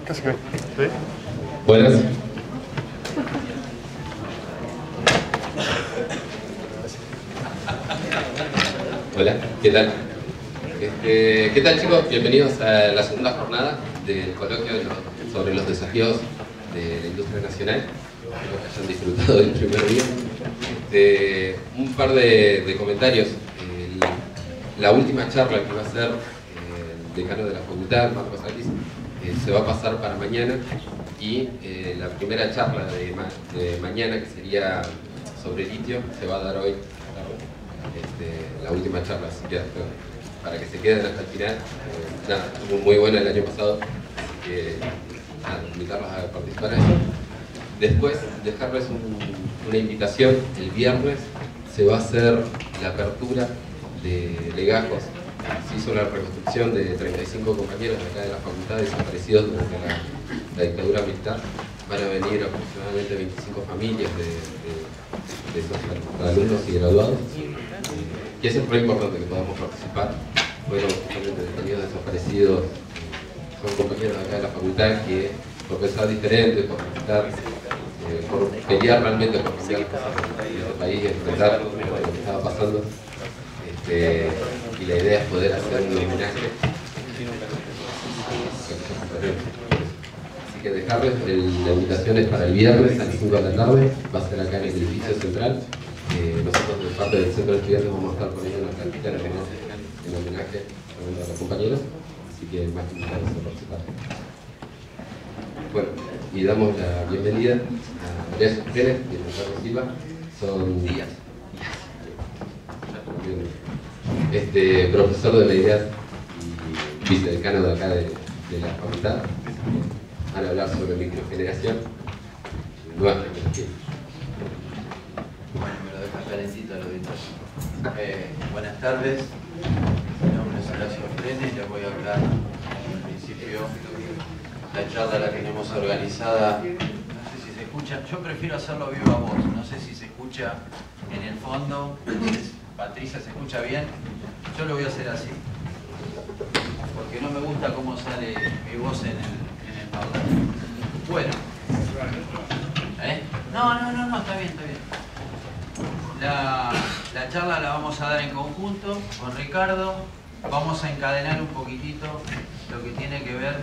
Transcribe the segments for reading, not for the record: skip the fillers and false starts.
Casi que. ¿Sí? Buenas. Hola, ¿qué tal? ¿Qué tal, chicos? Bienvenidos a la segunda jornada del coloquio sobre los desafíos de la industria nacional. Espero que hayan disfrutado del primer día. Un par de comentarios. La última charla que va a ser el decano de la facultad, Marcos Alice, se va a pasar para mañana, y la primera charla de mañana, que sería sobre litio, se va a dar hoy. La última charla, así que para que se queden hasta el final. Nada, estuvo muy buena el año pasado, así que nada, invitarlos a participar en eso. Después, dejarles una invitación. El viernes se va a hacer la apertura de legajos. Se hizo la reconstrucción de 35 compañeros de acá de la facultad desaparecidos durante la dictadura militar. Van a venir aproximadamente 25 familias de esos alumnos y graduados. Y eso es muy importante, que podamos participar. Bueno, justamente detenidos desaparecidos son compañeros de acá de la facultad que, por pensar diferente, por respetar, por pelear realmente por cambiar las cosas en este país, enfrentar lo que estaba pasando. Y la idea es poder hacer un homenaje. Así que dejarles, la invitación es para el viernes a las 5 de la tarde, va a ser acá en el edificio central. Nosotros, de parte del centro de estudiantes, vamos a estar poniendo una plantita en homenaje a los compañeros, así que más que invitados a participar. Bueno, y damos la bienvenida a María Jesús Pérez y a Ricardo Silva. Son días. Profesor de la IDEAD y vicedecano de acá de la facultad. Van a hablar sobre microgeneración, nuevas tecnologías. Bueno, me lo dejan calentito al auditorio. Buenas tardes, mi nombre es Horacio Frenes y les voy a hablar en principio. La charla la tenemos organizada, no sé si se escucha, yo prefiero hacerlo viva voz, no sé si se escucha en el fondo. Patricia, ¿se escucha bien? Yo lo voy a hacer así, porque no me gusta cómo sale mi voz en el parlante. Bueno. No, está bien. La charla la vamos a dar en conjunto con Ricardo. Vamos a encadenar un poquitito lo que tiene que ver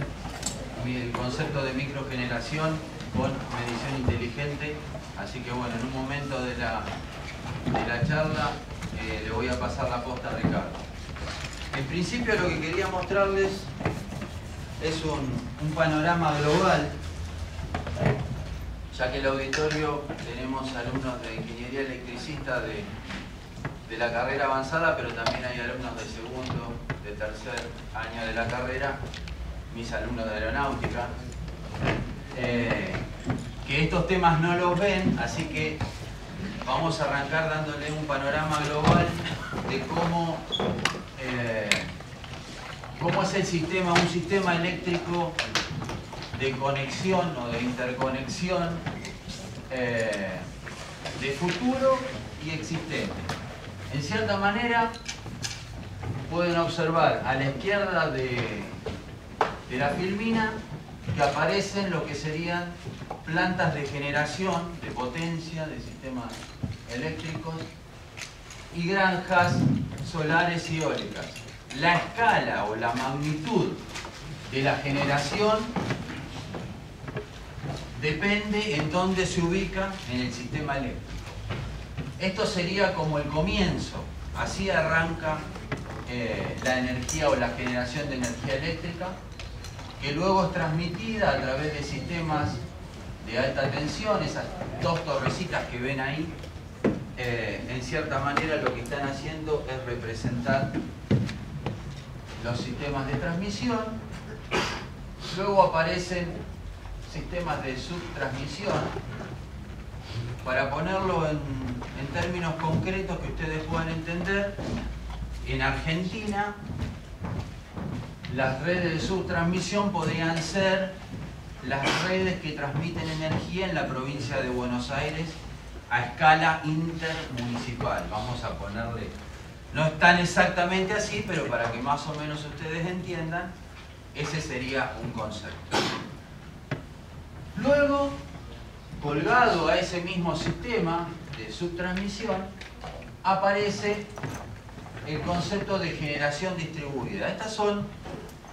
el concepto de microgeneración con medición inteligente. Así que bueno, en un momento de la charla le voy a pasar la posta a Ricardo. En principio lo que quería mostrarles es un panorama global, ya que en el auditorio tenemos alumnos de ingeniería electricista de la carrera avanzada, pero también hay alumnos de segundo, de tercer año de la carrera, mis alumnos de aeronáutica, que estos temas no los ven, así que vamos a arrancar dándole un panorama global de cómo es el sistema, un sistema eléctrico de conexión o de interconexión de futuro y existente. En cierta manera pueden observar a la izquierda de la filmina que aparecen lo que serían plantas de generación de potencia de sistemas eléctricos y granjas solares y eólicas. La escala o la magnitud de la generación depende en dónde se ubica en el sistema eléctrico. Esto sería como el comienzo. Así arranca la energía o la generación de energía eléctrica, que luego es transmitida a través de sistemas de alta tensión, esas dos torrecitas que ven ahí. En cierta manera lo que están haciendo es representar los sistemas de transmisión. Luego aparecen sistemas de subtransmisión. Para ponerlo en términos concretos que ustedes puedan entender, en Argentina las redes de subtransmisión podrían ser las redes que transmiten energía en la provincia de Buenos Aires a escala intermunicipal. Vamos a ponerle, no es tan exactamente así, pero para que más o menos ustedes entiendan, ese sería un concepto. Luego, colgado a ese mismo sistema de subtransmisión, aparece el concepto de generación distribuida. Estas son,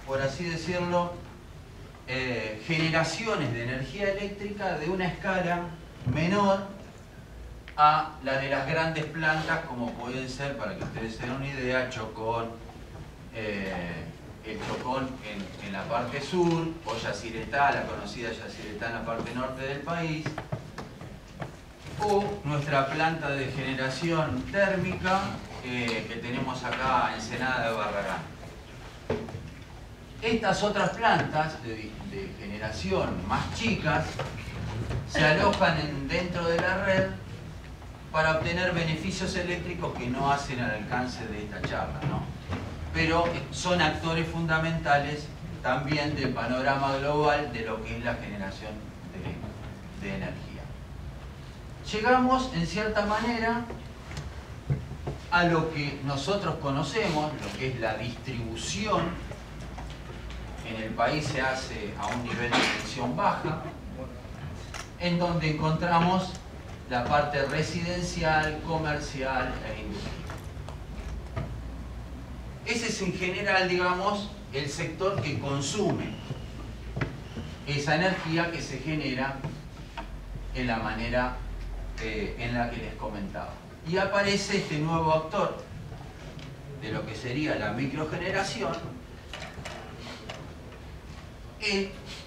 por así decirlo, generaciones de energía eléctrica de una escala menor a la de las grandes plantas, como pueden ser, para que ustedes se den una idea, Chocón, el Chocón en la parte sur, o Yacyretá, la conocida Yacyretá en la parte norte del país, o nuestra planta de generación térmica que tenemos acá en Ensenada de Barragán. Estas otras plantas de generación más chicas se alojan dentro de la red para obtener beneficios eléctricos que no hacen al alcance de esta charla, ¿no? Pero son actores fundamentales también del panorama global de lo que es la generación de energía. Llegamos, en cierta manera, a lo que nosotros conocemos, lo que es la distribución. En el país se hace a un nivel de tensión baja, en donde encontramos la parte residencial, comercial e industrial. Ese es en general, digamos, el sector que consume esa energía que se genera en la manera en la que les comentaba. Y aparece este nuevo actor de lo que sería la microgeneración,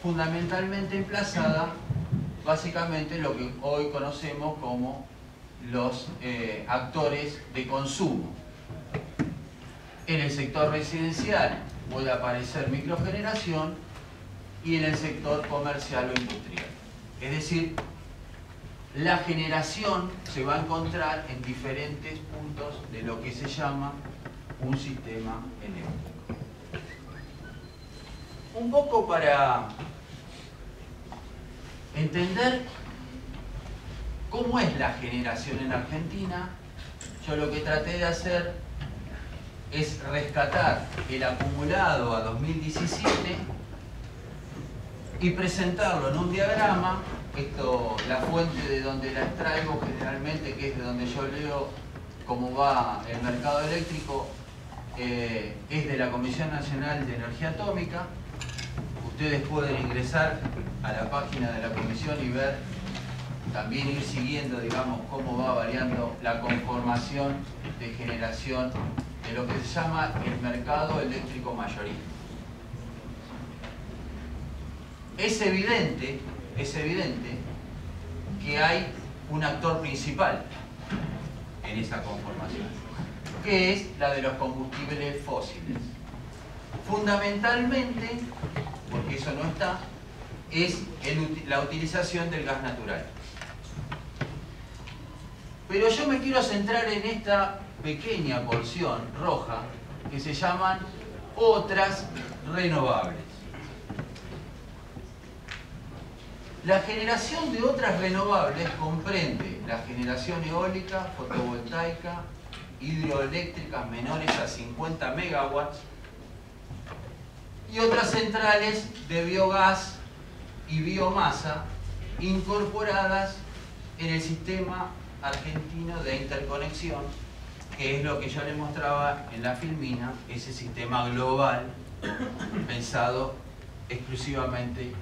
fundamentalmente emplazada básicamente lo que hoy conocemos como los actores de consumo. En el sector residencial puede aparecer microgeneración y en el sector comercial o industrial. Es decir, la generación se va a encontrar en diferentes puntos de lo que se llama un sistema eléctrico. Un poco para entender cómo es la generación en Argentina, yo lo que traté de hacer es rescatar el acumulado a 2017 y presentarlo en un diagrama. Esto, la fuente de donde la extraigo generalmente, que es de donde yo leo cómo va el mercado eléctrico, es de la Comisión Nacional de Energía Atómica. Ustedes pueden ingresar a la página de la Comisión y ver, también ir siguiendo, digamos, cómo va variando la conformación de generación de lo que se llama el mercado eléctrico mayorista. Es evidente que hay un actor principal en esa conformación, que es la de los combustibles fósiles. Fundamentalmente, porque eso no está, es la utilización del gas natural. Pero yo me quiero centrar en esta pequeña porción roja que se llaman otras renovables. La generación de otras renovables comprende la generación eólica, fotovoltaica, hidroeléctricas menores a 50 megawatts y otras centrales de biogás y biomasa incorporadas en el sistema argentino de interconexión, que es lo que yo les mostraba en la filmina, ese sistema global pensado exclusivamente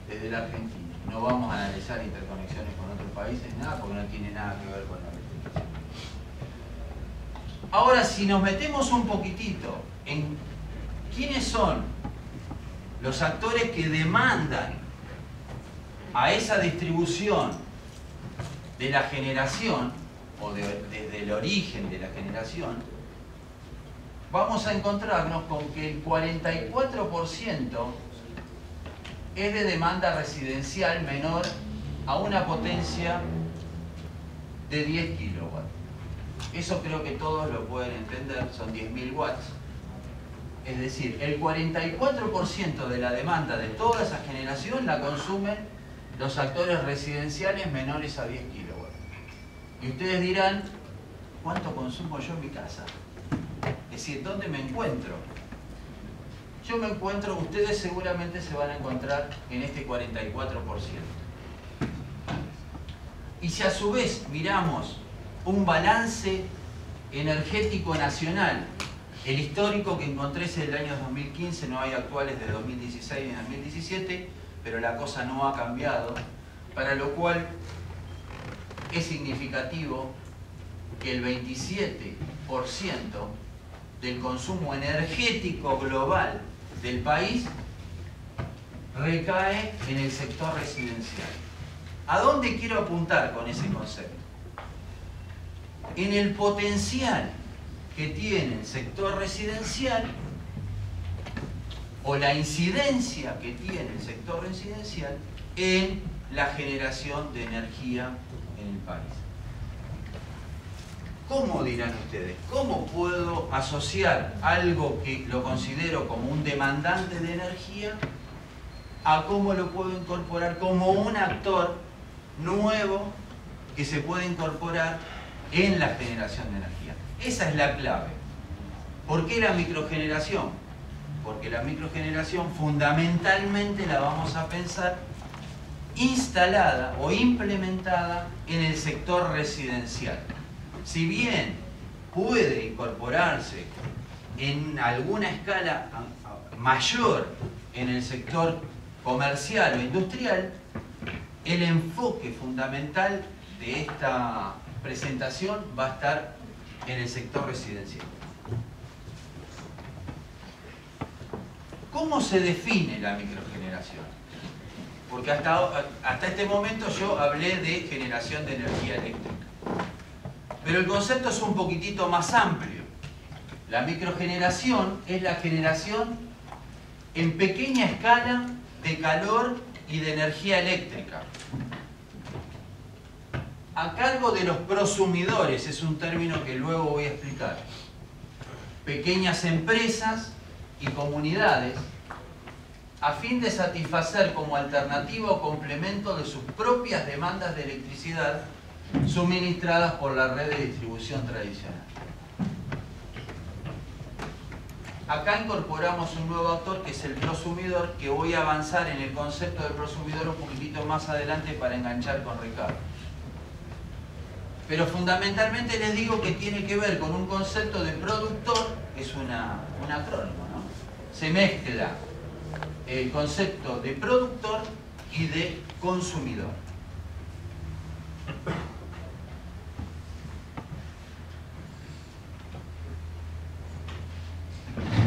desde la Argentina. No vamos a analizar interconexiones con otros países, nada, porque no tiene nada que ver con la electricidad. Ahora, si nos metemos un poquitito en quiénes son los actores que demandan a esa distribución de la generación, o desde el origen de la generación, vamos a encontrarnos con que el 44% es de demanda residencial menor a una potencia de 10 kilowatts. Eso creo que todos lo pueden entender, son 10.000 watts. Es decir, el 44% de la demanda de toda esa generación la consumen los actores residenciales menores a 10 kilowatts. Y ustedes dirán, ¿cuánto consumo yo en mi casa? Es decir, ¿dónde me encuentro? yo me encuentro, ustedes seguramente se van a encontrar en este 44%. Y si a su vez miramos un balance energético nacional, el histórico que encontré es el año 2015, no hay actuales de 2016 ni 2017, pero la cosa no ha cambiado, para lo cual es significativo que el 27% del consumo energético global del país recae en el sector residencial. ¿A dónde quiero apuntar con ese concepto? En el potencial que tiene el sector residencial o la incidencia que tiene el sector residencial en la generación de energía en el país. ¿Cómo dirán ustedes? ¿Cómo puedo asociar algo que lo considero como un demandante de energía a cómo lo puedo incorporar como un actor nuevo que se puede incorporar en la generación de energía? Esa es la clave. ¿Por qué la microgeneración? Porque la microgeneración fundamentalmente la vamos a pensar instalada o implementada en el sector residencial. Si bien puede incorporarse en alguna escala mayor en el sector comercial o industrial, el enfoque fundamental de esta presentación va a estar en el sector residencial. ¿Cómo se define la microgeneración? Porque hasta este momento yo hablé de generación de energía eléctrica. Pero el concepto es un poquitito más amplio. La microgeneración es la generación en pequeña escala de calor y de energía eléctrica. A cargo de los prosumidores, es un término que luego voy a explicar. Pequeñas empresas y comunidades, a fin de satisfacer como alternativa o complemento de sus propias demandas de electricidad suministradas por la red de distribución tradicional. Acá incorporamos un nuevo actor que es el prosumidor, que voy a avanzar en el concepto del prosumidor un poquitito más adelante para enganchar con Ricardo. Pero fundamentalmente les digo que tiene que ver con un concepto de productor, que es un acrónimo, ¿no? Se mezcla el concepto de productor y de consumidor.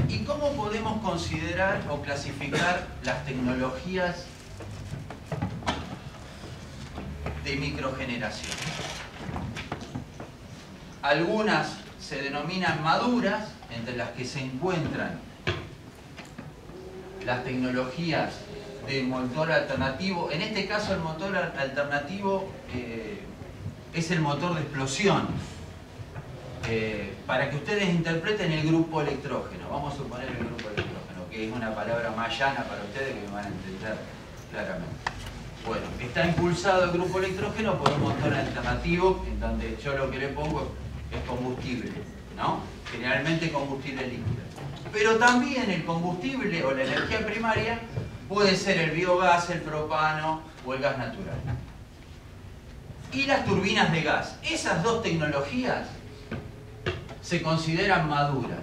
¿Y cómo podemos considerar o clasificar las tecnologías de microgeneración? Algunas se denominan maduras, entre las que se encuentran las tecnologías de motor alternativo. En este caso el motor alternativo es el motor de explosión. Para que ustedes interpreten el grupo electrógeno, vamos a suponer el grupo electrógeno, que es una palabra más llana para ustedes que me van a entender claramente. Bueno, está impulsado el grupo electrógeno por un motor alternativo, en donde yo lo que le pongo es combustible, ¿no? Generalmente combustible líquido. Pero también el combustible o la energía primaria puede ser el biogás, el propano o el gas natural. Y las turbinas de gas. Esas dos tecnologías se consideran maduras.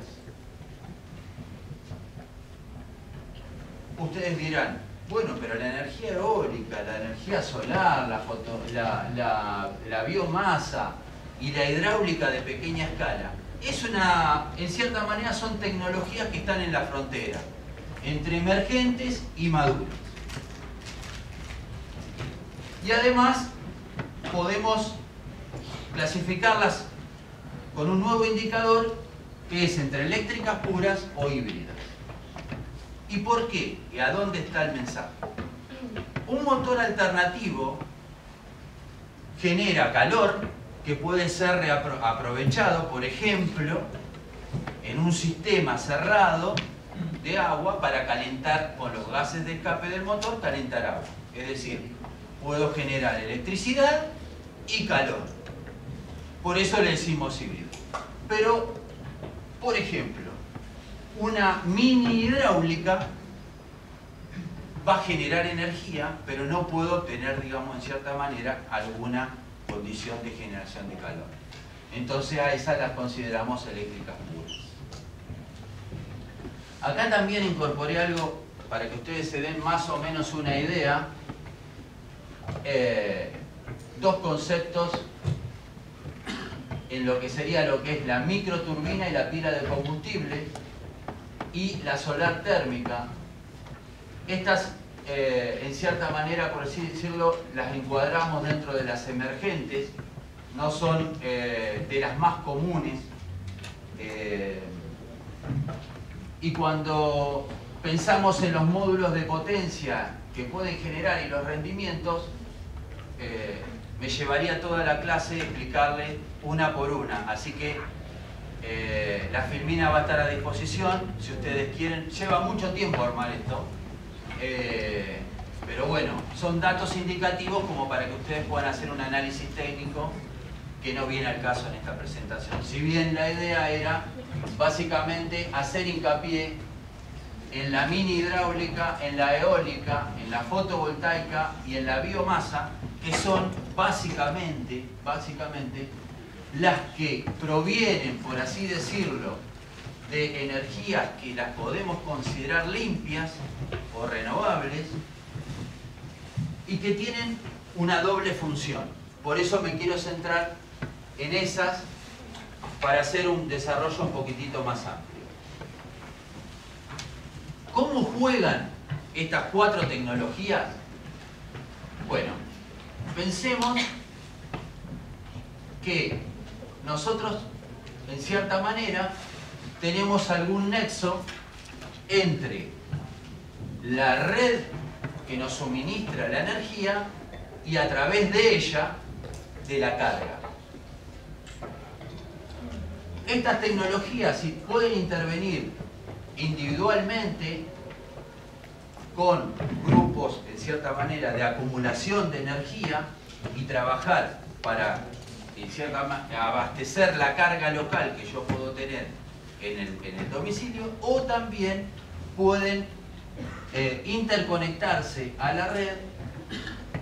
Ustedes dirán, bueno, pero la energía eólica, la energía solar, la biomasa y la hidráulica de pequeña escala, en cierta manera son tecnologías que están en la frontera entre emergentes y maduras. Y además podemos clasificarlas con un nuevo indicador que es entre eléctricas puras o híbridas. ¿Y por qué? ¿Y a dónde está el mensaje? Un motor alternativo genera calor que puede ser aprovechado, por ejemplo, en un sistema cerrado de agua para calentar con los gases de escape del motor, calentar agua. Es decir, puedo generar electricidad y calor. Por eso le decimos híbrido. Pero, por ejemplo, una mini hidráulica va a generar energía, pero no puede obtener, digamos, en cierta manera, alguna condición de generación de calor. Entonces a esas las consideramos eléctricas puras. Acá también incorporé algo para que ustedes se den más o menos una idea. Dos conceptos en lo que sería lo que es la microturbina y la pila de combustible y la solar térmica. Estas, en cierta manera, por así decirlo, las encuadramos dentro de las emergentes, no son de las más comunes. Y cuando pensamos en los módulos de potencia que pueden generar y los rendimientos, me llevaría toda la clase explicarle una por una. Así que la filmina va a estar a disposición si ustedes quieren. Lleva mucho tiempo armar esto. Pero bueno, son datos indicativos como para que ustedes puedan hacer un análisis técnico que no viene al caso en esta presentación. Si bien la idea era básicamente hacer hincapié en la mini hidráulica, en la eólica, en la fotovoltaica y en la biomasa, que son básicamente las que provienen, por así decirlo, de energías que las podemos considerar limpias o renovables y que tienen una doble función. Por eso me quiero centrar en esas para hacer un desarrollo un poquitito más amplio. ¿Cómo juegan estas cuatro tecnologías? Bueno, pensemos que nosotros, en cierta manera, tenemos algún nexo entre la red que nos suministra la energía y a través de ella, de la carga. Estas tecnologías pueden intervenir individualmente con grupos, en cierta manera, de acumulación de energía y trabajar para, en cierta manera, abastecer la carga local que yo puedo tener en el domicilio, o también pueden interconectarse a la red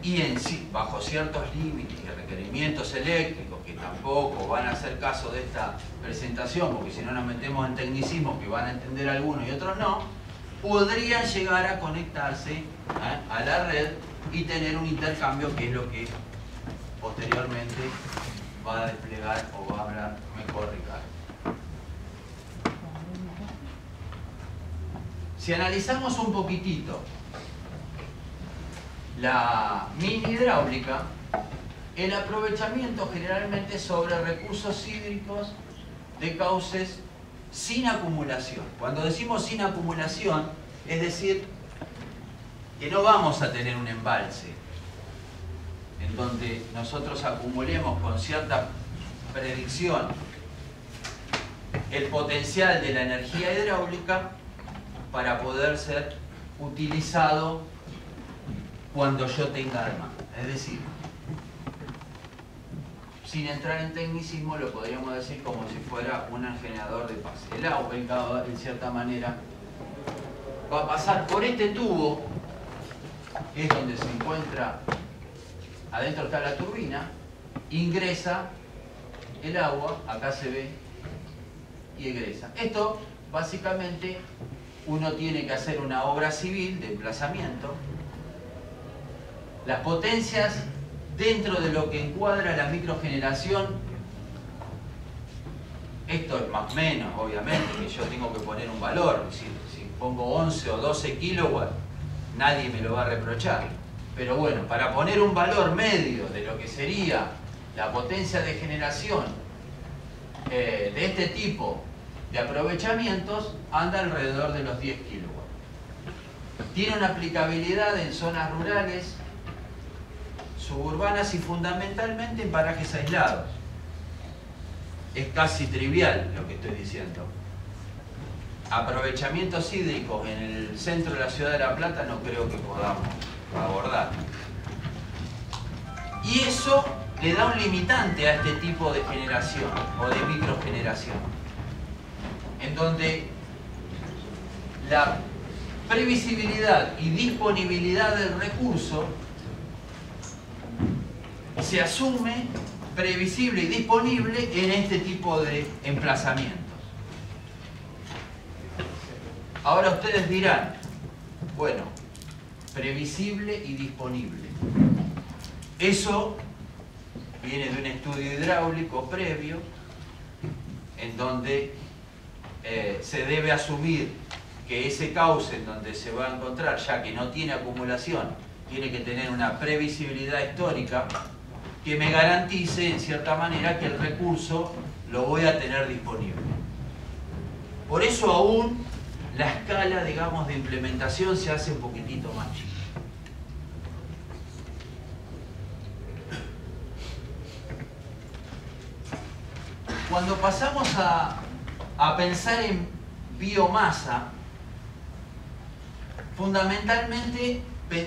y en sí, bajo ciertos límites y requerimientos eléctricos que tampoco van a hacer caso de esta presentación, porque si no nos metemos en tecnicismos que van a entender algunos y otros no, podrían llegar a conectarse a la red y tener un intercambio, que es lo que posteriormente va a desplegar o va a hablar mejor Ricardo. Si analizamos un poquitito la mini hidráulica, el aprovechamiento generalmente sobre recursos hídricos de cauces sin acumulación. Cuando decimos sin acumulación, es decir, que no vamos a tener un embalse en donde nosotros acumulemos con cierta predicción el potencial de la energía hidráulica para poder ser utilizado cuando yo tenga demanda. Es decir, sin entrar en tecnicismo, lo podríamos decir como si fuera un generador de pase. El agua, en cierta manera, va a pasar por este tubo, que es donde se encuentra, adentro está la turbina, ingresa el agua, acá se ve, y egresa. Esto, básicamente, uno tiene que hacer una obra civil de emplazamiento. Las potencias dentro de lo que encuadra la microgeneración, esto es más o menos, obviamente, que yo tengo que poner un valor. Si pongo 11 o 12 kilowatts, nadie me lo va a reprochar. Pero bueno, para poner un valor medio de lo que sería la potencia de generación de este tipo de aprovechamientos, anda alrededor de los 10 kilowatts. Tiene una aplicabilidad en zonas rurales, suburbanas y fundamentalmente en parajes aislados. Es casi trivial lo que estoy diciendo. Aprovechamientos hídricos en el centro de la ciudad de La Plata no creo que podamos abordar. Y eso le da un limitante a este tipo de generación o de microgeneración, en donde la previsibilidad y disponibilidad del recurso se asume previsible y disponible en este tipo de emplazamientos. Ahora ustedes dirán, bueno, previsible y disponible. Eso viene de un estudio hidráulico previo, en donde se debe asumir que ese cauce en donde se va a encontrar, ya que no tiene acumulación, tiene que tener una previsibilidad histórica que me garantice, en cierta manera, que el recurso lo voy a tener disponible. Por eso aún la escala, digamos, de implementación se hace un poquitito más chica. Cuando pasamos a pensar en biomasa, fundamentalmente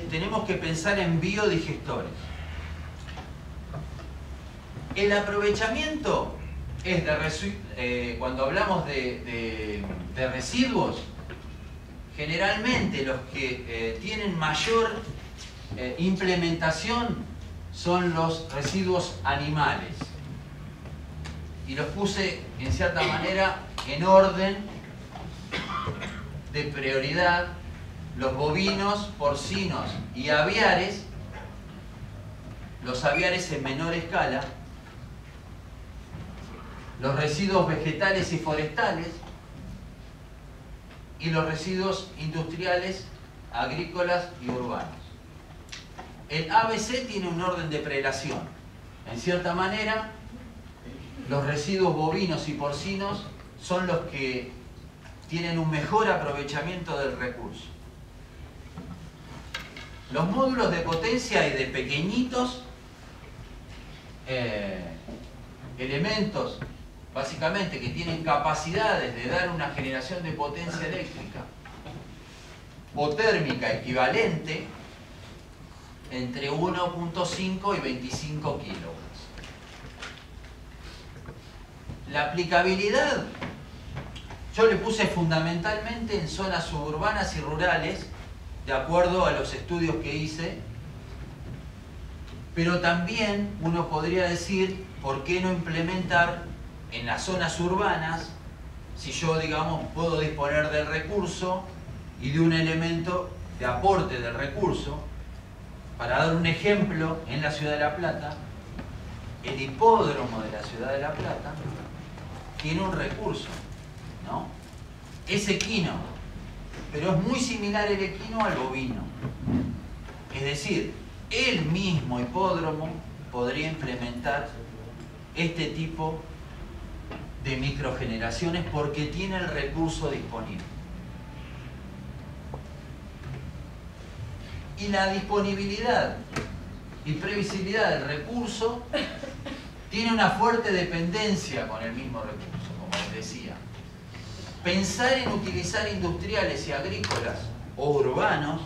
tenemos que pensar en biodigestores. El aprovechamiento es cuando hablamos de residuos, generalmente los que tienen mayor implementación son los residuos animales. Y los puse, en cierta manera, en orden de prioridad: los bovinos, porcinos y aviares, los aviares en menor escala, los residuos vegetales y forestales, y los residuos industriales, agrícolas y urbanos. El ABC tiene un orden de prelación. En cierta manera, los residuos bovinos y porcinos son los que tienen un mejor aprovechamiento del recurso. Los módulos de potencia y de pequeñitos elementos, básicamente, que tienen capacidades de dar una generación de potencia eléctrica o térmica equivalente entre 1.5 y 25 kilowatts. La aplicabilidad, yo le puse fundamentalmente en zonas suburbanas y rurales, de acuerdo a los estudios que hice, pero también uno podría decir, ¿por qué no implementar en las zonas urbanas, si yo, digamos, puedo disponer del recurso y de un elemento de aporte del recurso? Para dar un ejemplo, en la Ciudad de La Plata, el hipódromo de la Ciudad de La Plata tiene un recurso, ¿no? Es equino, pero es muy similar el equino al bovino. Es decir, el mismo hipódromo podría implementar este tipo de microgeneraciones porque tiene el recurso disponible. Y la disponibilidad y previsibilidad del recurso tiene una fuerte dependencia con el mismo recurso, como les decía. Pensar en utilizar industriales y agrícolas o urbanos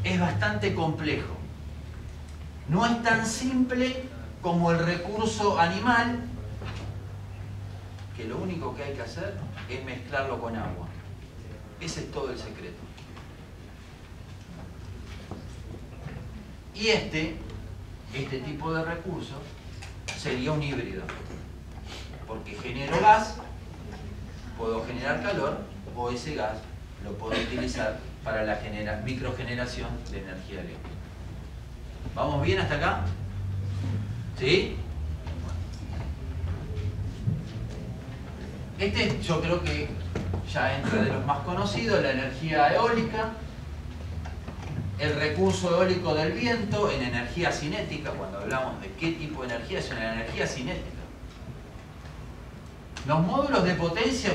es bastante complejo. No es tan simple como el recurso animal, que lo único que hay que hacer es mezclarlo con agua. Ese es todo el secreto. Y este tipo de recursos sería un híbrido, porque genero gas, puedo generar calor, o ese gas lo puedo utilizar para la microgeneración de energía eléctrica. ¿Vamos bien hasta acá? ¿Sí? Este yo creo que ya entra de los más conocidos, la energía eólica, el recurso eólico del viento en energía cinética. Cuando hablamos de qué tipo de energía, es una energía cinética. Los módulos de potencia,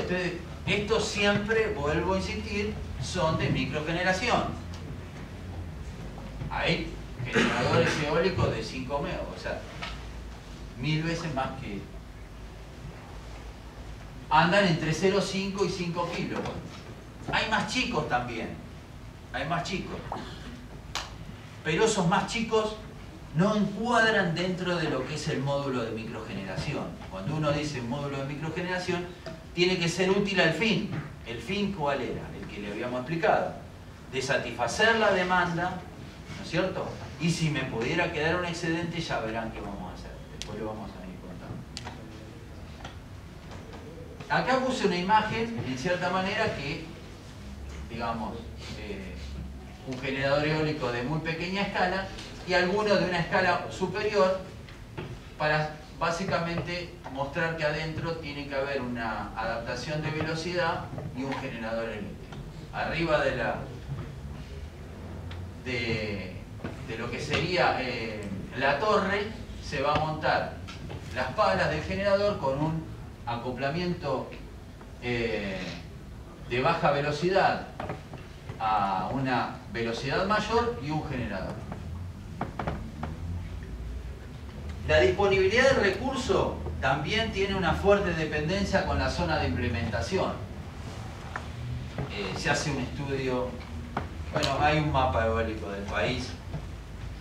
estos siempre, vuelvo a insistir, son de microgeneración. Hay generadores eólicos de 5 megawatts, o sea, 1000 veces más que... Andan entre 0,5 y 5 kilowatts. Hay más chicos también, hay más chicos. Pero esos más chicos no encuadran dentro de lo que es el módulo de microgeneración. Cuando uno dice módulo de microgeneración, tiene que ser útil al fin. ¿El fin cuál era? El que le habíamos explicado. De satisfacer la demanda, ¿no es cierto? Y si me pudiera quedar un excedente, ya verán qué vamos a hacer. Después lo vamos a ir contando. Acá puse una imagen, en cierta manera, que, digamos, un generador eólico de muy pequeña escala y alguno de una escala superior, para básicamente mostrar que adentro tiene que haber una adaptación de velocidad y un generador eléctrico. Arriba de lo que sería la torre se va a montar las palas del generador con un acoplamiento de baja velocidad a una velocidad mayor y un generador. La disponibilidad del recurso también tiene una fuerte dependencia con la zona de implementación. Se hace un estudio, bueno, hay un mapa eólico del país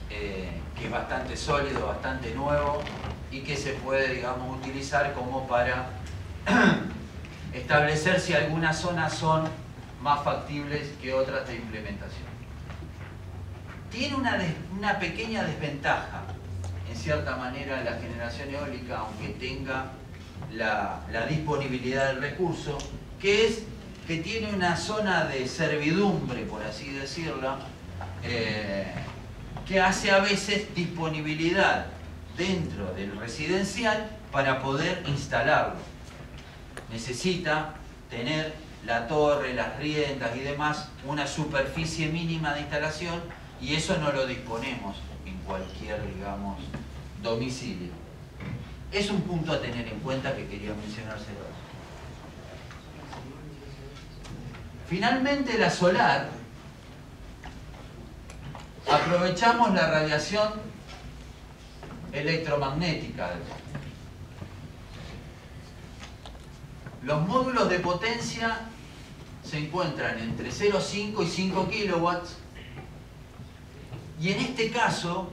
que es bastante sólido, bastante nuevo y que se puede, digamos, utilizar como para establecer si algunas zonas son más factibles que otras de implementación. Tiene una pequeña desventaja, en cierta manera, la generación eólica, aunque tenga la disponibilidad del recurso, que es que tiene una zona de servidumbre, por así decirlo, que hace a veces disponibilidad dentro del residencial para poder instalarlo. Necesita tener la torre, las riendas y demás, una superficie mínima de instalación, y eso no lo disponemos en cualquier, digamos, domicilio. Es un punto a tener en cuenta que quería mencionárselo. Finalmente, la solar, aprovechamos la radiación electromagnética. Los módulos de potencia se encuentran entre 0,5 y 5 kilowatts, y en este caso,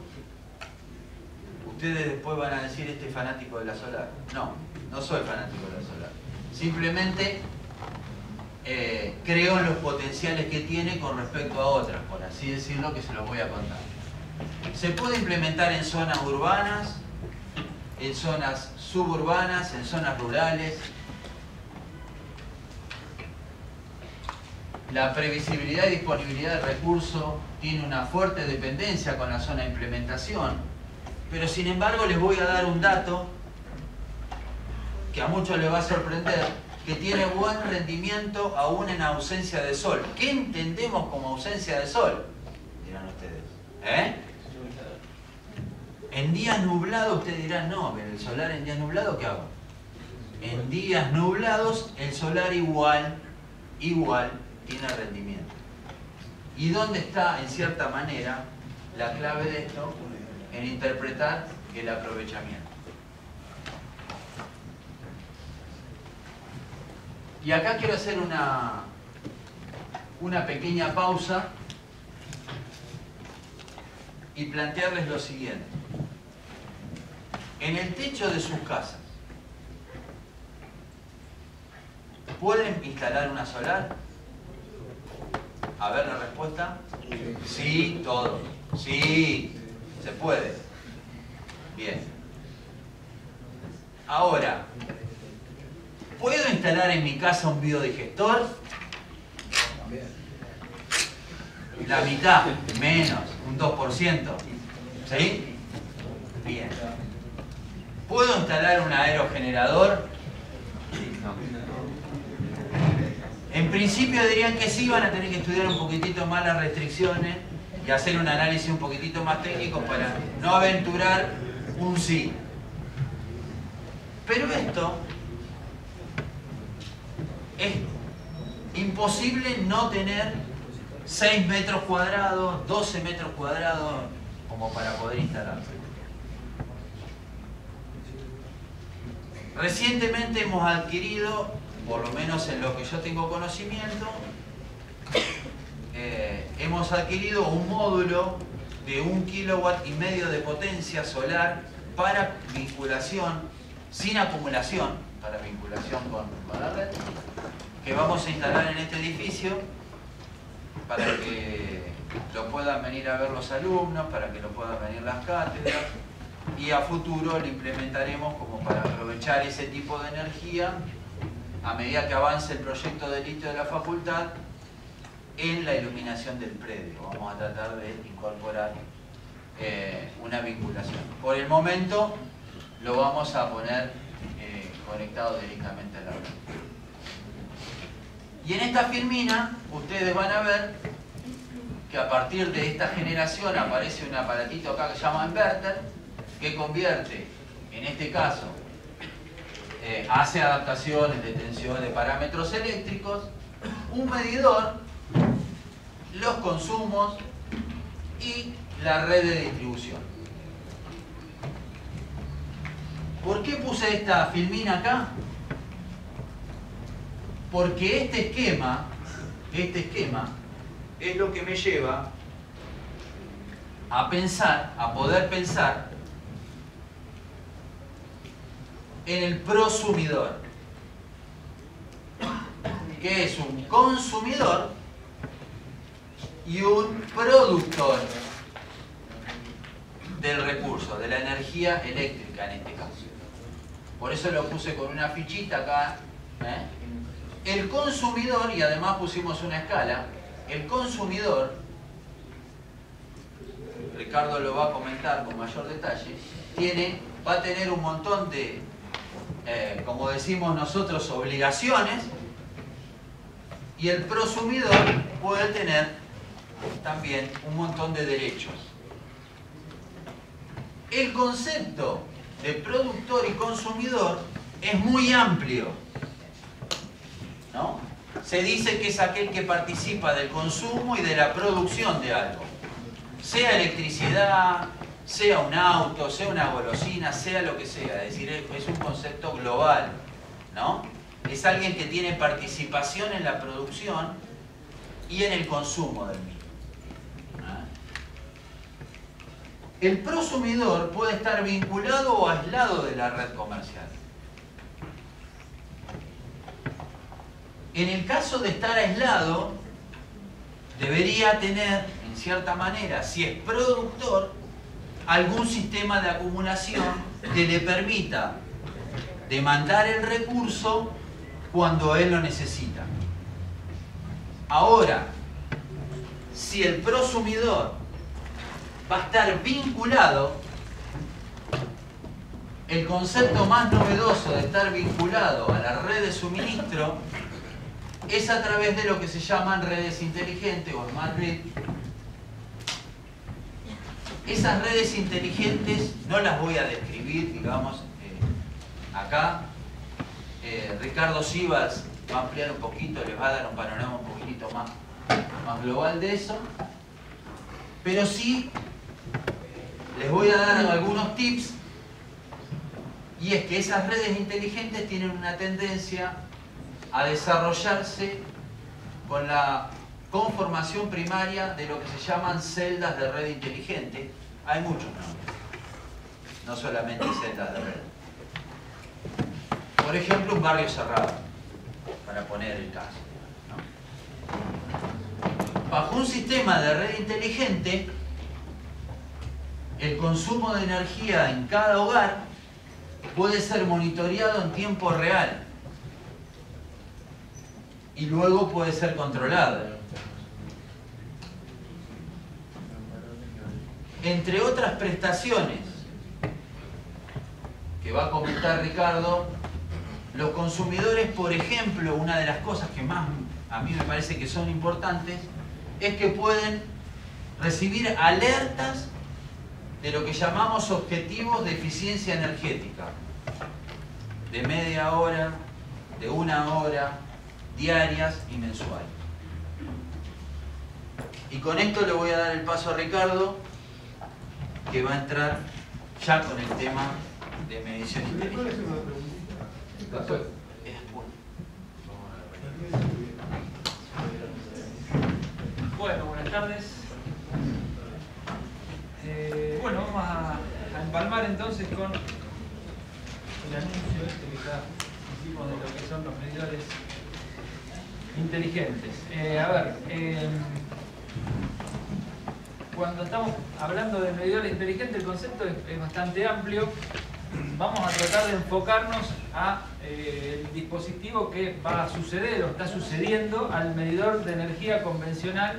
ustedes después van a decir, este es fanático de la solar. No, no soy fanático de la solar. Simplemente creo en los potenciales que tiene con respecto a otras, por así decirlo, que se los voy a contar. Se puede implementar en zonas urbanas, en zonas suburbanas, en zonas rurales. La previsibilidad y disponibilidad del recurso tiene una fuerte dependencia con la zona de implementación, pero sin embargo les voy a dar un dato que a muchos les va a sorprender, que tiene buen rendimiento aún en ausencia de sol. ¿Qué entendemos como ausencia de sol? Dirán ustedes. En días nublados ustedes dirán, no, pero el solar en días nublados, ¿qué hago? En días nublados el solar igual tiene rendimiento. ¿Y dónde está, en cierta manera, la clave de esto? En interpretar el aprovechamiento. Y acá quiero hacer una pequeña pausa y plantearles lo siguiente. En el techo de sus casas, ¿pueden instalar una solar? A ver la respuesta. Sí, todos. Sí, se puede. Bien. Ahora, ¿puedo instalar en mi casa un biodigestor? La mitad, menos, un 2%. ¿Sí? Bien. ¿Puedo instalar un aerogenerador? En principio dirían que sí, van a tener que estudiar un poquitito más las restricciones y hacer un análisis un poquitito más técnico para no aventurar un sí. Pero esto es imposible no tener 6 metros cuadrados, 12 metros cuadrados como para poder instalarse. Recientemente hemos adquirido, por lo menos en lo que yo tengo conocimiento, hemos adquirido un módulo de 1,5 kW de potencia solar para vinculación, sin acumulación, para vinculación con la red, que vamos a instalar en este edificio para que lo puedan venir a ver los alumnos, para que lo puedan venir las cátedras, y a futuro lo implementaremos como para aprovechar ese tipo de energía a medida que avance el proyecto de litio de la facultad en la iluminación del predio. Vamos a tratar de incorporar una vinculación. Por el momento lo vamos a poner conectado directamente a la red. Y en esta filmina ustedes van a ver que a partir de esta generación aparece un aparatito acá que se llama inverter, que convierte, en este caso, hace adaptaciones de tensión de parámetros eléctricos, un medidor, los consumos y la red de distribución. ¿Por qué puse esta filmina acá? Porque este esquema es lo que me lleva a pensar, a poder pensar en el prosumidor, que es un consumidor y un productor del recurso, de la energía eléctrica en este caso. Por eso lo puse con una fichita acá. El consumidor, y además pusimos una escala, el consumidor, Ricardo lo va a comentar con mayor detalle, va a tener un montón de, como decimos nosotros, obligaciones, y el prosumidor puede tener también un montón de derechos. El concepto de productor y consumidor es muy amplio, ¿no? Se dice que es aquel que participa del consumo y de la producción de algo, sea electricidad, sea un auto, sea una golosina, sea lo que sea. Es decir, es un concepto global, ¿no? Es alguien que tiene participación en la producción y en el consumo del mismo. El prosumidor puede estar vinculado o aislado de la red comercial. En el caso de estar aislado, debería tener, en cierta manera, si es productor, algún sistema de acumulación que le permita demandar el recurso cuando él lo necesita. Ahora, si el prosumidor va a estar vinculado, el concepto más novedoso de estar vinculado a la red de suministro es a través de lo que se llaman redes inteligentes o smart grid. Esas redes inteligentes no las voy a describir, digamos, acá. Ricardo Sivas va a ampliar un poquito, les va a dar un panorama un poquitito más global de eso. Pero sí les voy a dar algunos tips, y es que esas redes inteligentes tienen una tendencia a desarrollarse con la conformación primaria de lo que se llaman celdas de red inteligente. Hay muchos nombres, no solamente celdas de red. Por ejemplo, un barrio cerrado, para poner el caso, ¿no? Bajo un sistema de red inteligente, el consumo de energía en cada hogar puede ser monitoreado en tiempo real y luego puede ser controlado. Entre otras prestaciones que va a comentar Ricardo, los consumidores, por ejemplo, una de las cosas que más a mí me parece que son importantes es que pueden recibir alertas de lo que llamamos objetivos de eficiencia energética, de media hora, de una hora, diarias y mensuales. Y con esto le voy a dar el paso a Ricardo, que va a entrar ya con el tema de medición inteligente. Bueno, buenas tardes. Bueno, vamos a empalmar entonces con el anuncio este que está hicimos de lo que son los medidores inteligentes. Cuando estamos hablando de medidores inteligentes, el concepto es bastante amplio. Vamos a tratar de enfocarnos a el dispositivo que va a suceder o está sucediendo al medidor de energía convencional.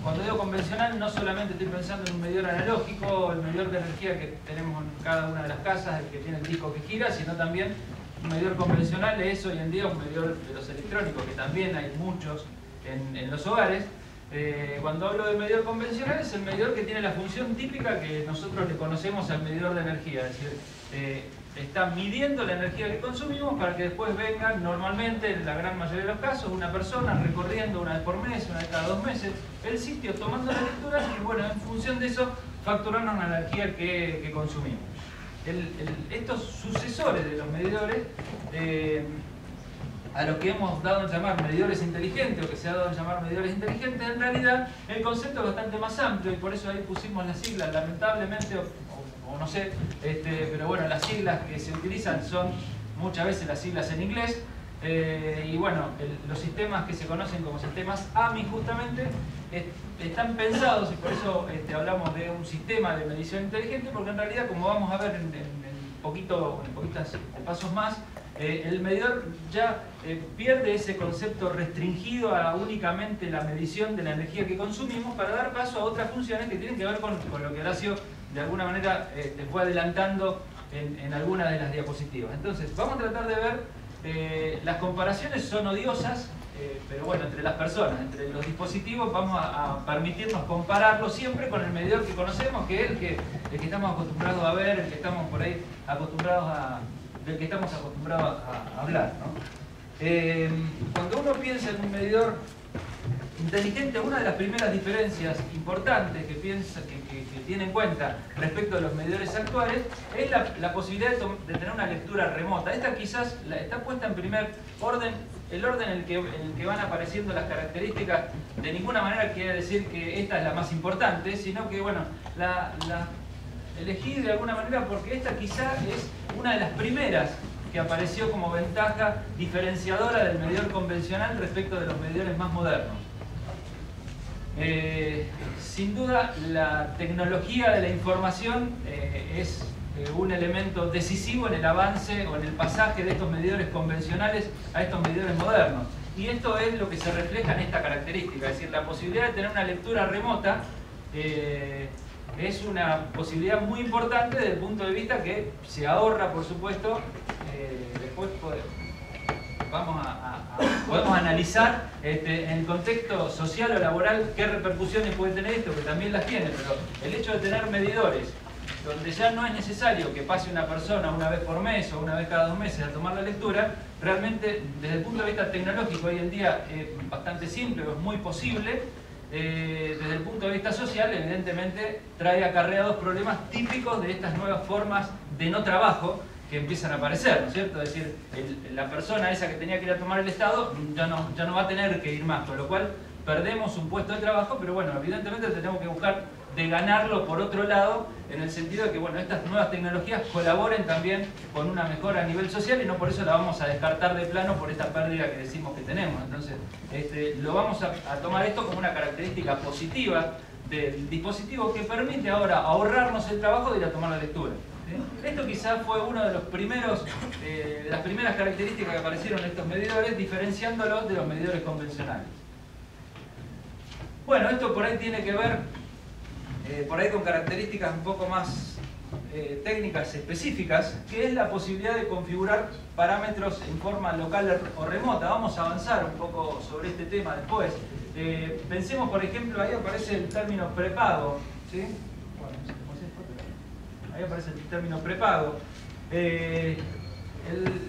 Cuando digo convencional, no solamente estoy pensando en un medidor analógico, el medidor de energía que tenemos en cada una de las casas, el que tiene el disco que gira, sino también un medidor convencional es hoy en día un medidor de los electrónicos, que también hay muchos en los hogares. Cuando hablo de medidor convencional, es el medidor que tiene la función típica que nosotros le conocemos al medidor de energía, es decir, está midiendo la energía que consumimos para que después venga, normalmente, en la gran mayoría de los casos, una persona recorriendo una vez por mes, una vez cada 2 meses, el sitio, tomando las lecturas y, bueno, en función de eso, facturarnos la energía que consumimos. Estos sucesores de los medidores, a lo que hemos dado en llamar medidores inteligentes, o que se ha dado en llamar medidores inteligentes, en realidad el concepto es bastante más amplio y por eso ahí pusimos las siglas, lamentablemente, o no sé, pero bueno, las siglas que se utilizan son muchas veces las siglas en inglés, y bueno, los sistemas que se conocen como sistemas AMI justamente están pensados, y por eso hablamos de un sistema de medición inteligente, porque en realidad, como vamos a ver en poquitos pasos más, el medidor ya pierde ese concepto restringido a únicamente la medición de la energía que consumimos para dar paso a otras funciones que tienen que ver con lo que Horacio de alguna manera te fue adelantando en algunas de las diapositivas. Entonces, vamos a tratar de ver, las comparaciones son odiosas, pero bueno, entre las personas, entre los dispositivos, vamos a permitirnos compararlo siempre con el medidor que conocemos, que es el que estamos acostumbrados a ver, el que estamos por ahí del que estamos acostumbrados a hablar, ¿no? Cuando uno piensa en un medidor inteligente, una de las primeras diferencias importantes que tiene en cuenta respecto a los medidores actuales es la posibilidad de tener una lectura remota. Esta quizás está puesta en primer orden, el orden en el que van apareciendo las características. De ninguna manera quiere decir que esta es la más importante, sino que, bueno, la elegí de alguna manera porque esta quizá es una de las primeras que apareció como ventaja diferenciadora del medidor convencional respecto de los medidores más modernos. Sin duda, la tecnología de la información es un elemento decisivo en el avance o en el pasaje de estos medidores convencionales a estos medidores modernos. Y esto es lo que se refleja en esta característica, es decir, la posibilidad de tener una lectura remota es una posibilidad muy importante desde el punto de vista que se ahorra, por supuesto, después podemos analizar en el contexto social o laboral qué repercusiones puede tener esto, que también las tiene, pero el hecho de tener medidores donde ya no es necesario que pase una persona una vez por mes o una vez cada 2 meses a tomar la lectura, realmente desde el punto de vista tecnológico hoy en día es bastante simple, es muy posible. Desde el punto de vista social, evidentemente, trae acarreados problemas típicos de estas nuevas formas de no trabajo que empiezan a aparecer, ¿no es cierto? Es decir, la persona esa que tenía que ir a tomar el Estado ya no va a tener que ir más, con lo cual perdemos un puesto de trabajo, pero bueno, evidentemente tenemos que buscar de ganarlo por otro lado, en el sentido de que, bueno, estas nuevas tecnologías colaboren también con una mejora a nivel social y no por eso la vamos a descartar de plano por esta pérdida que decimos que tenemos. Entonces, lo vamos a tomar esto como una característica positiva del dispositivo que permite ahora ahorrarnos el trabajo de ir a tomar la lectura. Esto quizás fue uno de los primeros, de las primeras características que aparecieron en estos medidores, diferenciándolos de los medidores convencionales. Bueno, esto por ahí tiene que ver por ahí con características un poco más técnicas específicas, que es la posibilidad de configurar parámetros en forma local o remota. Vamos a avanzar un poco sobre este tema después. Pensemos, por ejemplo, ahí aparece el término prepago, ¿sí? Bueno, ahí aparece el término prepago.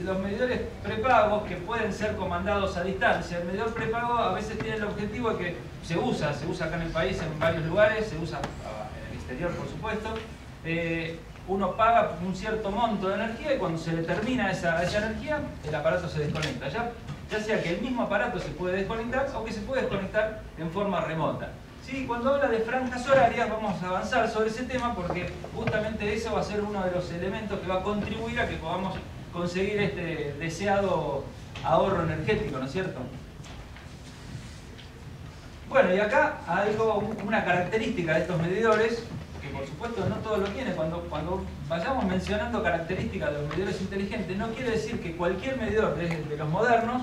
Los medidores prepagos que pueden ser comandados a distancia. El medidor prepago a veces tiene el objetivo de que se usa acá en el país en varios lugares, se usa en el exterior por supuesto. Uno paga un cierto monto de energía y cuando se le termina esa energía, el aparato se desconecta. Ya sea que el mismo aparato se puede desconectar o que se puede desconectar en forma remota. Sí, cuando habla de franjas horarias vamos a avanzar sobre ese tema porque justamente eso va a ser uno de los elementos que va a contribuir a que podamos conseguir este deseado ahorro energético, ¿no es cierto? Bueno, y acá una característica de estos medidores, que por supuesto no todos lo tienen. Cuando vayamos mencionando características de los medidores inteligentes, no quiere decir que cualquier medidor de los modernos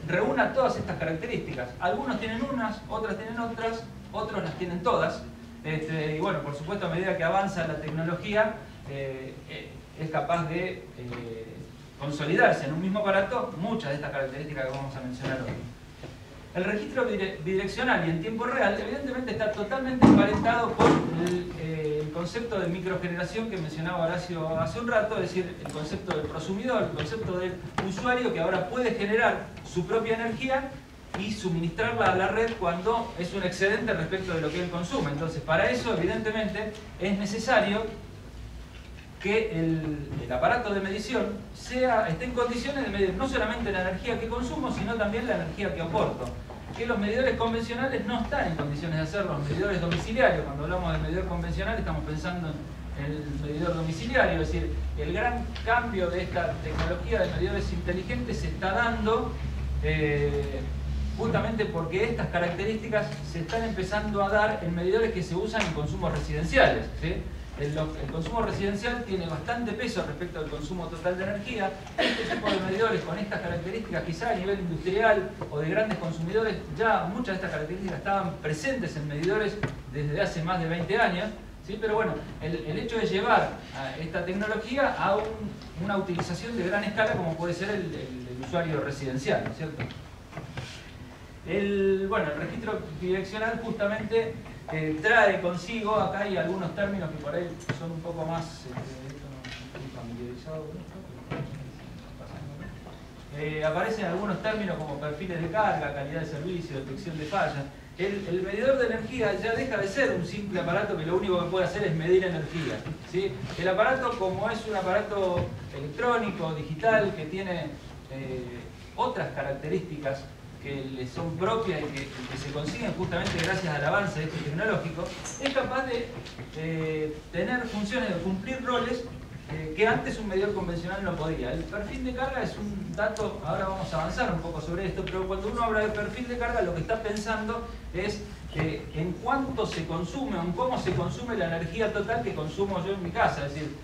reúna todas estas características. Algunos tienen unas, otras tienen otras, otros las tienen todas. Y bueno, por supuesto, a medida que avanza la tecnología, es capaz de consolidarse en un mismo aparato muchas de estas características que vamos a mencionar hoy. El registro bidireccional y en tiempo real evidentemente está totalmente emparentado con el concepto de microgeneración que mencionaba Horacio hace un rato, es decir, el concepto del prosumidor, el concepto del usuario que ahora puede generar su propia energía y suministrarla a la red cuando es un excedente respecto de lo que él consume. Entonces, para eso evidentemente es necesario que el aparato de medición esté en condiciones de medir no solamente la energía que consumo, sino también la energía que aporto. Que los medidores convencionales no están en condiciones de hacerlo. Los medidores domiciliarios, cuando hablamos de medidor convencional, estamos pensando en el medidor domiciliario. Es decir, el gran cambio de esta tecnología de medidores inteligentes se está dando justamente porque estas características se están empezando a dar en medidores que se usan en consumos residenciales, ¿sí? El consumo residencial tiene bastante peso respecto al consumo total de energía. Este tipo de medidores con estas características, quizá a nivel industrial o de grandes consumidores, ya muchas de estas características estaban presentes en medidores desde hace más de 20 años. ¿Sí? Pero bueno, el hecho de llevar a esta tecnología a una utilización de gran escala como puede ser el usuario residencial, ¿no es cierto? El registro bidireccional justamente trae consigo, acá hay algunos términos que por ahí son un poco más, esto no estoy familiarizado con esto, aparecen algunos términos como perfiles de carga, calidad de servicio, detección de fallas. El medidor de energía ya deja de ser un simple aparato que lo único que puede hacer es medir energía, ¿sí? El aparato, como es un aparato electrónico, digital, que tiene otras características que le son propias y que se consiguen justamente gracias al avance tecnológico, es capaz de tener funciones, de cumplir roles que antes un medidor convencional no podía. El perfil de carga es un dato, ahora vamos a avanzar un poco sobre esto, pero cuando uno habla de perfil de carga lo que está pensando es en cuánto se consume o en cómo se consume la energía total que consumo yo en mi casa. Es decir,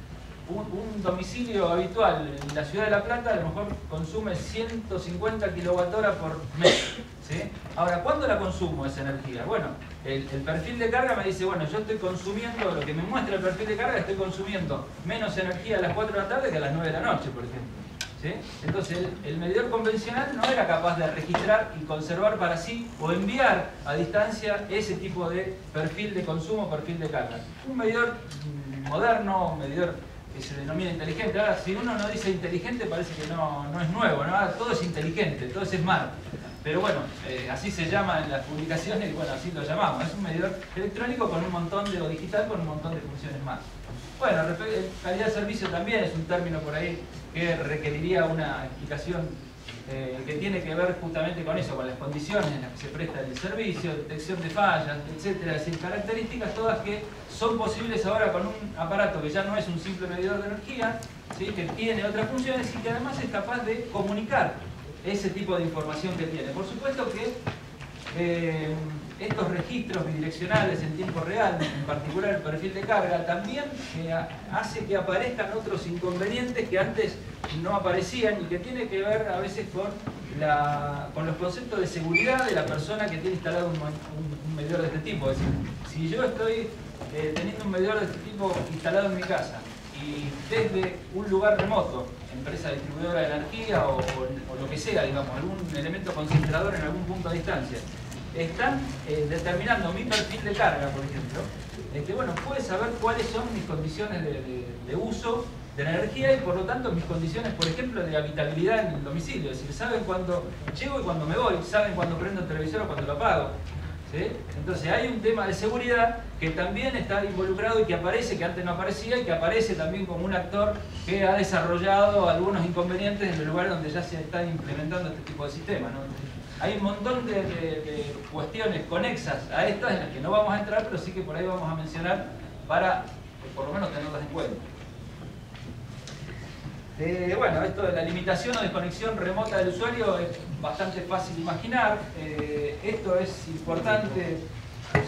un domicilio habitual en la ciudad de La Plata a lo mejor consume 150 kWh por mes, ¿sí? Ahora, ¿cuándo la consumo esa energía? Bueno, el perfil de carga me dice, bueno, yo estoy consumiendo, lo que me muestra el perfil de carga, estoy consumiendo menos energía a las 4 de la tarde que a las 9 de la noche, por ejemplo, ¿sí? Entonces, el medidor convencional no era capaz de registrar y conservar para sí o enviar a distancia ese tipo de perfil de consumo, perfil de carga. Un medidor moderno, un medidor que se denomina inteligente. Ahora, si uno no dice inteligente, parece que no es nuevo, ¿no? Todo es inteligente, todo es smart. Pero bueno, así se llama en las publicaciones y bueno, así lo llamamos. Es un medidor electrónico con un montón de, o digital con un montón de funciones más. Bueno, calidad de servicio también es un término por ahí que requeriría una explicación que tiene que ver justamente con eso, con las condiciones en las que se presta el servicio, detección de fallas, etcétera. Es decir, características todas que son posibles ahora con un aparato que ya no es un simple medidor de energía, ¿sí? Que tiene otras funciones y que además es capaz de comunicar ese tipo de información que tiene. Por supuesto que estos registros bidireccionales en tiempo real, en particular el perfil de carga, también hace que aparezcan otros inconvenientes que antes no aparecían y que tiene que ver a veces con los conceptos de seguridad de la persona que tiene instalado un medidor de este tipo. Es decir, si yo estoy teniendo un medidor de este tipo instalado en mi casa y desde un lugar remoto, empresa distribuidora de energía o lo que sea, digamos, algún elemento concentrador en algún punto a distancia, están determinando mi perfil de carga, por ejemplo, bueno, puede saber cuáles son mis condiciones de uso de la energía y por lo tanto mis condiciones, por ejemplo, de habitabilidad en el domicilio. Es decir, saben cuándo llego y cuándo me voy, saben cuándo prendo el televisor o cuándo lo apago, ¿sí? Entonces hay un tema de seguridad que también está involucrado y que aparece, que antes no aparecía y que aparece también como un actor que ha desarrollado algunos inconvenientes en los lugares donde ya se están implementando este tipo de sistemas, ¿no? Hay un montón de cuestiones conexas a estas en las que no vamos a entrar, pero sí que por ahí vamos a mencionar para por lo menos tenerlas en cuenta. Bueno, esto de la limitación o desconexión remota del usuario es bastante fácil de imaginar. Esto es importante,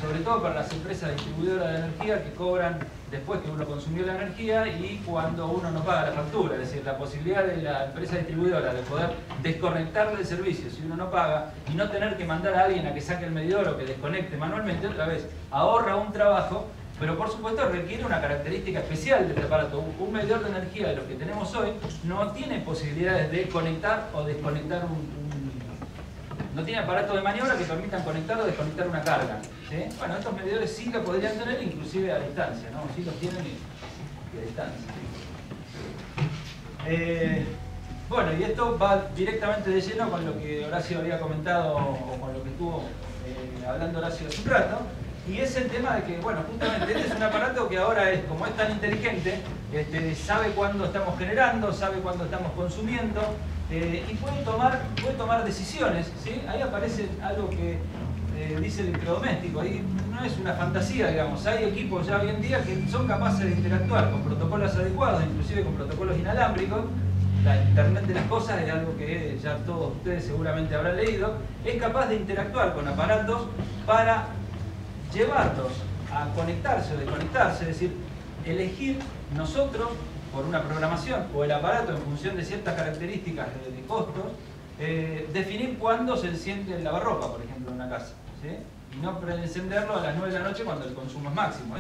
sobre todo para las empresas distribuidoras de energía que cobran después que uno consumió la energía y cuando uno no paga la factura. Es decir, la posibilidad de la empresa distribuidora de poder desconectarle el servicio si uno no paga y no tener que mandar a alguien a que saque el medidor o que desconecte manualmente, otra vez, ahorra un trabajo. Pero por supuesto requiere una característica especial del aparato. Un medidor de energía de los que tenemos hoy no tiene posibilidades de conectar o desconectar no tiene aparatos de maniobra que permitan conectar o desconectar una carga, ¿sí? Bueno, estos medidores sí lo podrían tener inclusive a distancia, ¿no? Sí los tienen y a distancia. Bueno, y esto va directamente de lleno con lo que Horacio había comentado o con lo que estuvo hablando Horacio hace un rato. Y es el tema de que, bueno, justamente este es un aparato que ahora es, como es tan inteligente, sabe cuándo estamos generando, sabe cuándo estamos consumiendo y puede tomar decisiones, ¿sí? Ahí aparece algo que dice el electrodoméstico, ahí no es una fantasía, digamos, hay equipos ya hoy en día que son capaces de interactuar con protocolos adecuados, inclusive con protocolos inalámbricos. La Internet de las cosas es algo que ya todos ustedes seguramente habrán leído, es capaz de interactuar con aparatos para llevarlos a conectarse o desconectarse, es decir, elegir nosotros por una programación o el aparato en función de ciertas características de costos, definir cuándo se enciende el lavarropa, por ejemplo, en una casa, ¿sí? Y no encenderlo a las 9 de la noche cuando el consumo es máximo.